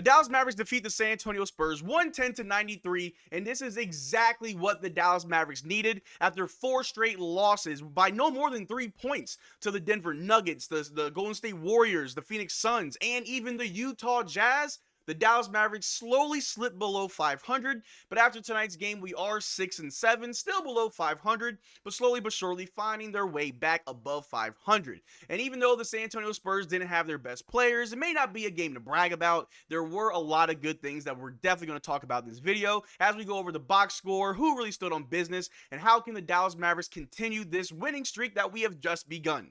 The Dallas Mavericks defeat the San Antonio Spurs 110-93, and this is exactly what the Dallas Mavericks needed after 4 straight losses by no more than 3 points to the Denver Nuggets, the Golden State Warriors, the Phoenix Suns, and even the Utah Jazz. The Dallas Mavericks slowly slipped below 500, but after tonight's game, we are 6-7, still below 500, but slowly but surely finding their way back above 500. And even though the San Antonio Spurs didn't have their best players, it may not be a game to brag about. There were a lot of good things that we're definitely going to talk about in this video as we go over the box score, who really stood on business, and how can the Dallas Mavericks continue this winning streak that we have just begun.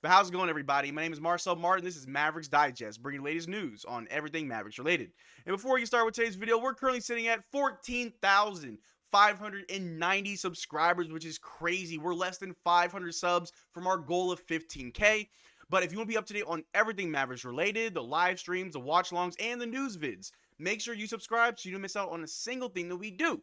But how's it going, everybody? My name is Marcel Martin. This is Mavs Digest, bringing the latest news on everything Mavericks related. And before we start with today's video, we're currently sitting at 14,590 subscribers, which is crazy. We're less than 500 subs from our goal of 15K. But if you want to be up to date on everything Mavericks related, the live streams, the watch-alongs, and the news vids, make sure you subscribe so you don't miss out on a single thing that we do.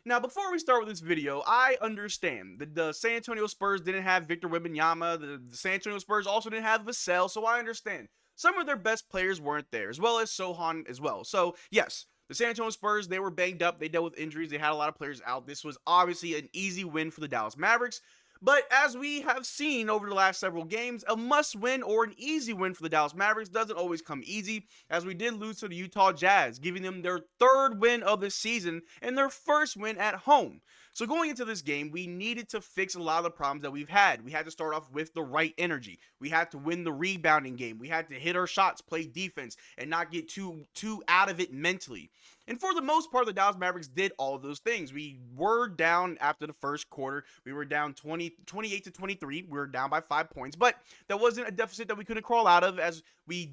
Now, before we start with this video, I understand that the San Antonio Spurs didn't have Victor Wembanyama, the San Antonio Spurs also didn't have Vassell, so I understand. Some of their best players weren't there, as well as Sohan as well. So, yes, the San Antonio Spurs, they were banged up, they dealt with injuries, they had a lot of players out. This was obviously an easy win for the Dallas Mavericks. But as we have seen over the last several games, a must-win or an easy win for the Dallas Mavericks doesn't always come easy, as we did lose to the Utah Jazz, giving them their 3rd win of the season and their 1st win at home. So going into this game, we needed to fix a lot of the problems that we've had. We had to start off with the right energy. We had to win the rebounding game. We had to hit our shots, play defense, and not get too out of it mentally. And for the most part, the Dallas Mavericks did all of those things. We were down after the first quarter. We were down 28-23. We were down by 5 points, but that wasn't a deficit that we couldn't crawl out of, as we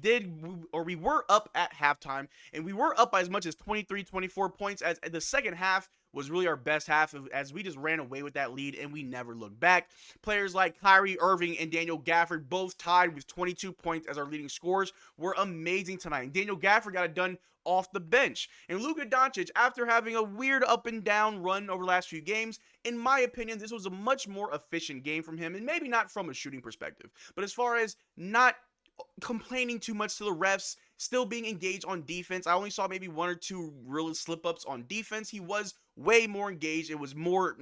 were up at halftime, and we were up by as much as 23, 24 points, as the second half was really our best half, as we just ran away with that lead and we never looked back. Players like Kyrie Irving and Daniel Gafford, both tied with 22 points as our leading scorers, were amazing tonight. And Daniel Gafford got it done off the bench. And Luka Doncic, after having a weird up and down run over the last few games, in my opinion, this was a much more efficient game from him, and maybe not from a shooting perspective, but as far as not complaining too much to the refs, still being engaged on defense. I only saw maybe 1 or 2 real slip-ups on defense. He was way more engaged. It was more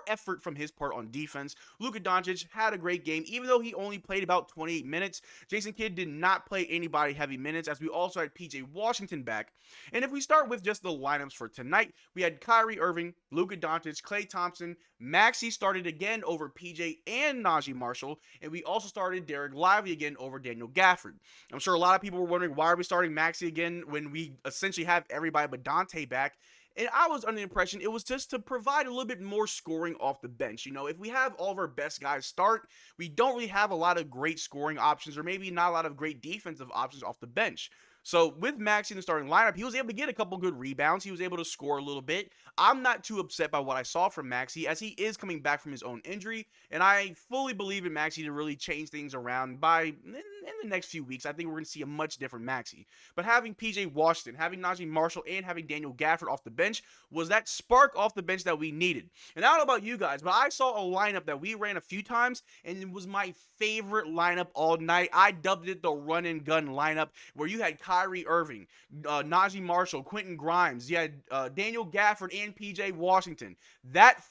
effort from his part on defense. Luka Doncic had a great game, even though he only played about 28 minutes. Jason Kidd did not play anybody heavy minutes, as we also had PJ Washington back. And if we start with just the lineups for tonight, we had Kyrie Irving, Luka Doncic, Klay Thompson, Maxey started again over PJ and Najee Marshall, and we also started Derrick Lively again over Daniel Gafford. I'm sure a lot of people were wondering, why are we starting Maxey again when we essentially have everybody but Dante back? And I was under the impression it was just to provide a little bit more scoring off the bench. You know, if we have all of our best guys start, we don't really have a lot of great scoring options, or maybe not a lot of great defensive options off the bench. So with Maxey in the starting lineup, he was able to get a couple good rebounds. He was able to score a little bit. I'm not too upset by what I saw from Maxey, as he is coming back from his own injury, and I fully believe in Maxey to really change things around in the next few weeks. I think we're going to see a much different Maxey. But having PJ Washington, having Najee Marshall, and having Daniel Gafford off the bench was that spark off the bench that we needed. And I don't know about you guys, but I saw a lineup that we ran a few times, and it was my favorite lineup all night. I dubbed it the run and gun lineup, where you had Kyrie Irving, Najee Marshall, Quentin Grimes, you had Daniel Gafford, and PJ Washington. That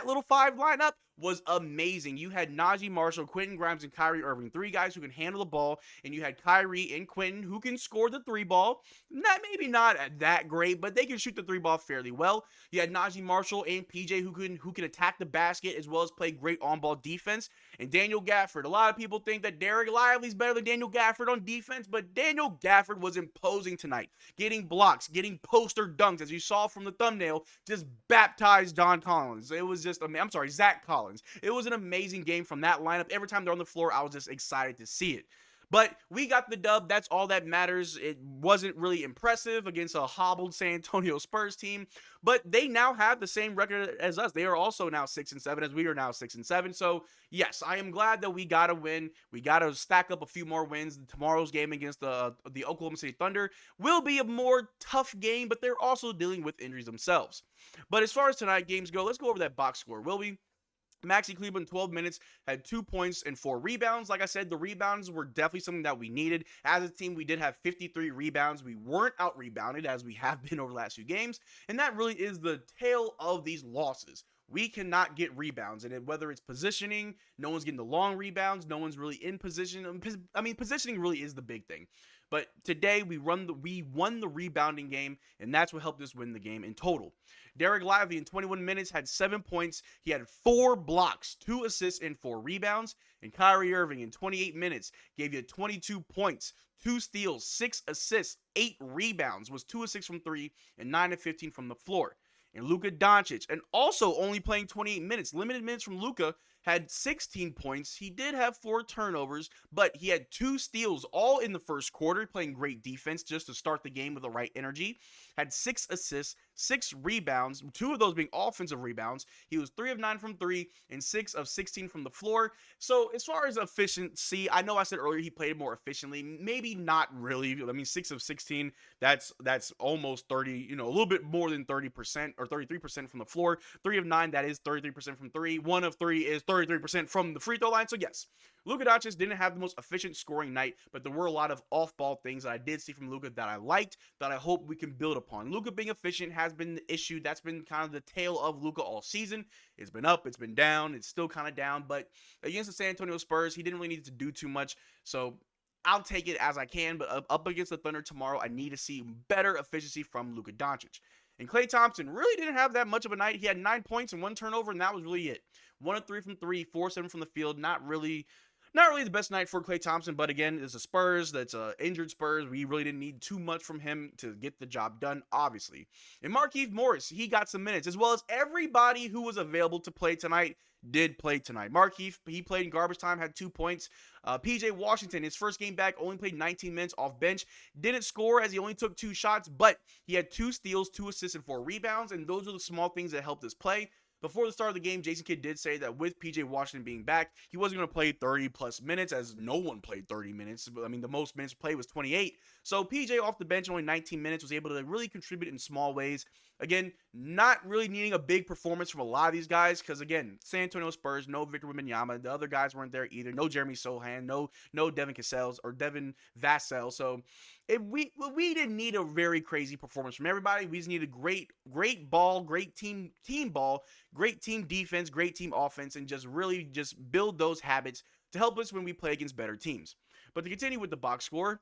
little five lineup was amazing. You had Najee Marshall, Quentin Grimes, and Kyrie Irving, 3 guys who can handle the ball, and you had Kyrie and Quentin who can score the 3 ball. Maybe not that great, but they can shoot the 3 ball fairly well. You had Najee Marshall and PJ who can attack the basket as well as play great on-ball defense. And Daniel Gafford. A lot of people think that Derrick Lively is better than Daniel Gafford on defense, but Daniel Gafford was imposing tonight, getting blocks, getting poster dunks, as you saw from the thumbnail, just baptized Zach Collins. It was an amazing game from that lineup. Every time they're on the floor, I was just excited to see it. But we got the dub. That's all that matters. It wasn't really impressive against a hobbled San Antonio Spurs team, but they now have the same record as us. They are also now 6-7, as we are now 6-7. So yes, I am glad that we got a win. We got to stack up a few more wins. Tomorrow's game against the Oklahoma City Thunder will be a more tough game, but they're also dealing with injuries themselves. But as far as tonight games go, let's go over that box score, will we? Maxi Kleber in 12 minutes had 2 points and 4 rebounds. Like I said, the rebounds were definitely something that we needed. As a team, we did have 53 rebounds. We weren't out rebounded as we have been over the last few games. And that really is the tale of these losses. We cannot get rebounds. And whether it's positioning, no one's getting the long rebounds. No one's really in position. I mean, positioning really is the big thing. But today we won the rebounding game, and that's what helped us win the game in total. Derrick Lively in 21 minutes had 7 points. He had 4 blocks, 2 assists, and 4 rebounds. And Kyrie Irving in 28 minutes gave you 22 points, 2 steals, 6 assists, 8 rebounds, was 2 of 6 from 3, and 9 of 15 from the floor. And Luka Doncic, and also only playing 28 minutes, limited minutes from Luka, had 16 points. He did have 4 turnovers, but he had 2 steals all in the first quarter, playing great defense just to start the game with the right energy. Had 6 assists, 6 rebounds, 2 of those being offensive rebounds. He was 3 of 9 from 3 and 6 of 16 from the floor. So as far as efficiency, I know I said earlier he played more efficiently. Maybe not really. I mean, 6 of 16, that's almost 30, a little bit more than 30% or 33% from the floor. 3 of 9, that is 33% from 3. 1 of 3 is 33% from the free throw line. So yes, Luka Doncic didn't have the most efficient scoring night, but there were a lot of off-ball things that I did see from Luka that I liked, that I hope we can build upon. Luka being efficient has been the issue. That's been kind of the tale of Luka all season. It's been up, it's been down, it's still kind of down, but against the San Antonio Spurs, he didn't really need to do too much. So I'll take it as I can, but up against the Thunder tomorrow, I need to see better efficiency from Luka Doncic. And Klay Thompson really didn't have that much of a night. He had 9 points and 1 turnover, and that was really it. 1 of 3 from 3, 4 of 7 from the field. Not really the best night for Klay Thompson, but again, it's a Spurs. That's a injured Spurs. We really didn't need too much from him to get the job done, obviously. And Markieff Morris, he got some minutes, as well as everybody who was available to play tonight did play tonight. Markieff, he played in garbage time, had 2 points. PJ Washington, his first game back, only played 19 minutes off bench. Didn't score as he only took 2 shots, but he had 2 steals, 2 assists, and 4 rebounds, and those are the small things that helped us play. Before the start of the game, Jason Kidd did say that with PJ Washington being back, he wasn't going to play 30-plus minutes, as no one played 30 minutes. I mean, the most minutes played was 28. So PJ off the bench, only 19 minutes, was able to really contribute in small ways. Again, not really needing a big performance from a lot of these guys because, again, San Antonio Spurs, no Victor Wembanyama. The other guys weren't there either. No Jeremy Sohan, no Devin Cassell or Devin Vassell. So we didn't need a very crazy performance from everybody. We just needed great ball, great team ball, great team defense, great team offense, and just really just build those habits to help us when we play against better teams. But to continue with the box score,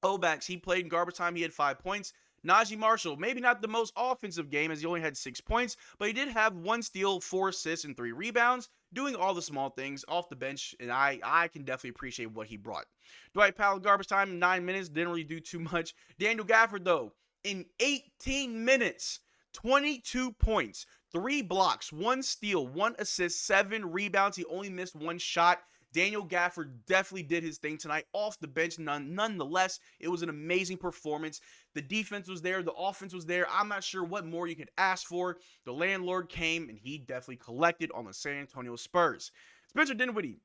Obax, he played in garbage time. He had 5 points. Najee Marshall, maybe not the most offensive game as he only had 6 points, but he did have 1 steal, 4 assists, and 3 rebounds, doing all the small things off the bench, and I can definitely appreciate what he brought. Dwight Powell, garbage time, 9 minutes, didn't really do too much. Daniel Gafford, though, in 18 minutes, 22 points, 3 blocks, 1 steal, 1 assist, 7 rebounds. He only missed 1 shot. Daniel Gafford definitely did his thing tonight off the bench. Nonetheless, it was an amazing performance. The defense was there. The offense was there. I'm not sure what more you could ask for. The landlord came, and he definitely collected on the San Antonio Spurs. Spencer Dinwiddie,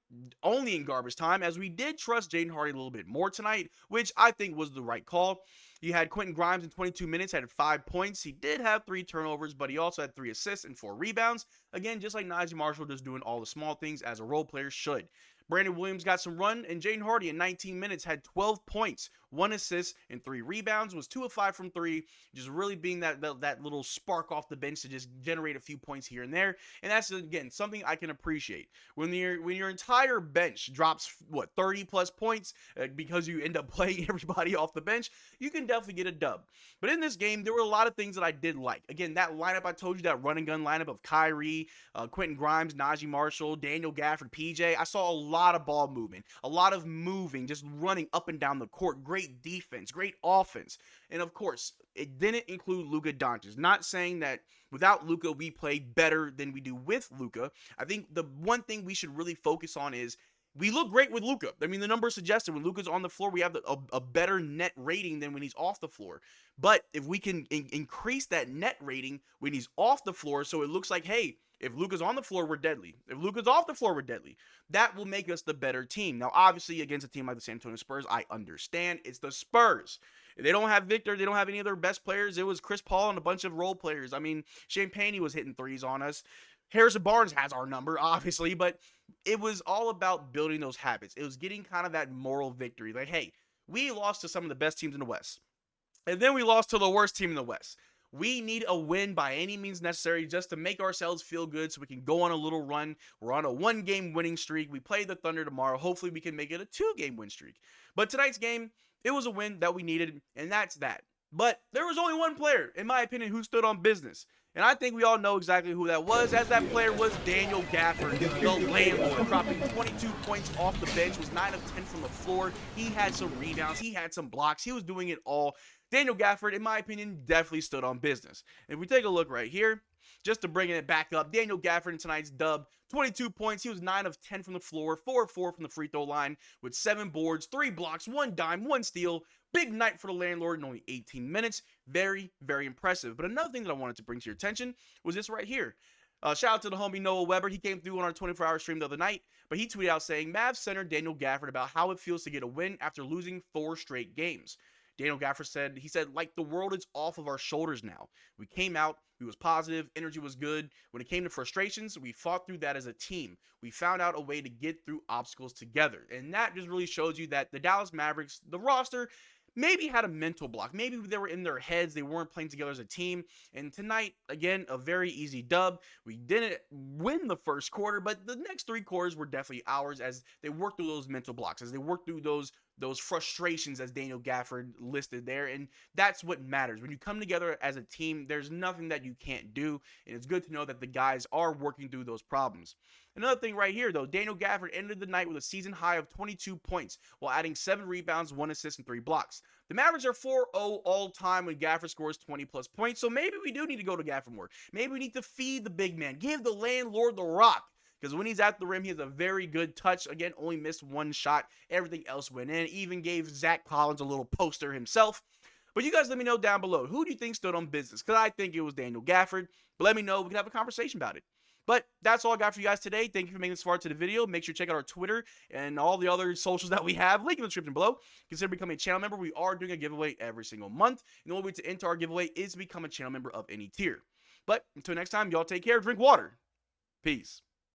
only in garbage time, as we did trust Jaden Hardy a little bit more tonight, which I think was the right call. You had Quentin Grimes in 22 minutes, had 5 points. He did have 3 turnovers, but he also had 3 assists and 4 rebounds. Again, just like Najee Marshall, just doing all the small things as a role player should. Brandon Williams got some run, and Jaden Hardy in 19 minutes had 12 points, 1 assist, and 3 rebounds, was 2 of 5 from 3, just really being that little spark off the bench to just generate a few points here and there. And that's, again, something I can appreciate. When your entire bench drops, 30-plus points because you end up playing everybody off the bench, you can definitely get a dub. But in this game, there were a lot of things that I did like. Again, that lineup I told you, that run and gun lineup of Kyrie, Quentin Grimes, Najee Marshall, Daniel Gafford, PJ, I saw a lot of ball movement, a lot of moving, just running up and down the court. Great defense, great offense. And of course, it didn't include Luka Doncic. Not saying that without Luka, we play better than we do with Luka. I think the one thing we should really focus on is we look great with Luka. I mean, the numbers suggest that when Luka's on the floor, we have a better net rating than when he's off the floor. But if we can increase that net rating when he's off the floor, so it looks like, hey, if Luka's on the floor, we're deadly. If Luka's off the floor, we're deadly. That will make us the better team. Now, obviously, against a team like the San Antonio Spurs, I understand. It's the Spurs. They don't have Victor. They don't have any of their best players. It was Chris Paul and a bunch of role players. I mean, Champagne was hitting threes on us. Harrison Barnes has our number, obviously, but it was all about building those habits. It was getting kind of that moral victory. Like, hey, we lost to some of the best teams in the West, and then we lost to the worst team in the West. We need a win by any means necessary just to make ourselves feel good so we can go on a little run. We're on a 1-game winning streak. We play the Thunder tomorrow. Hopefully, we can make it a 2-game win streak. But tonight's game, it was a win that we needed, and that's that. But there was only one player, in my opinion, who stood on business. And I think we all know exactly who that was, as that player was Daniel Gafford, the landlord, dropping 22 points off the bench, was 9 of 10 from the floor. He had some rebounds, he had some blocks, he was doing it all. Daniel Gafford, in my opinion, definitely stood on business. If we take a look right here, just to bring it back up, Daniel Gafford in tonight's dub, 22 points. He was 9 of 10 from the floor, 4 of 4 from the free throw line, with 7 boards, 3 blocks, 1 dime, 1 steal. Big night for the landlord in only 18 minutes. Very, very impressive. But another thing that I wanted to bring to your attention was this right here. Shout out to the homie Noah Weber. He came through on our 24-hour stream the other night, but he tweeted out saying, Mavs center Daniel Gafford about how it feels to get a win after losing 4 straight games. Daniel Gafford said, like, the world is off of our shoulders now. We came out, we was positive, energy was good. When it came to frustrations, we fought through that as a team. We found out a way to get through obstacles together. And that just really shows you that the Dallas Mavericks, the roster, maybe had a mental block. Maybe they were in their heads. They weren't playing together as a team. And tonight, again, a very easy dub. We didn't win the first quarter, but the next 3 quarters were definitely ours as they worked through those mental blocks, as they worked through those frustrations, as Daniel Gafford listed there. And that's what matters. When you come together as a team, there's nothing that you can't do. And it's good to know that the guys are working through those problems. Another thing right here, though, Daniel Gafford ended the night with a season high of 22 points while adding 7 rebounds, 1 assist, and 3 blocks. The Mavericks are 4-0 all time when Gafford scores 20-plus points, so maybe we do need to go to Gafford more. Maybe we need to feed the big man, give the landlord the rock, because when he's at the rim, he has a very good touch. Again, only missed 1 shot. Everything else went in. Even gave Zach Collins a little poster himself. But you guys let me know down below, who do you think stood on business? Because I think it was Daniel Gafford. But let me know. We can have a conversation about it. But that's all I got for you guys today. Thank you for making this far to the video. Make sure you check out our Twitter and all the other socials that we have. Link in the description below. Consider becoming a channel member. We are doing a giveaway every single month. And the only way to enter our giveaway is to become a channel member of any tier. But until next time, y'all take care. Drink water. Peace.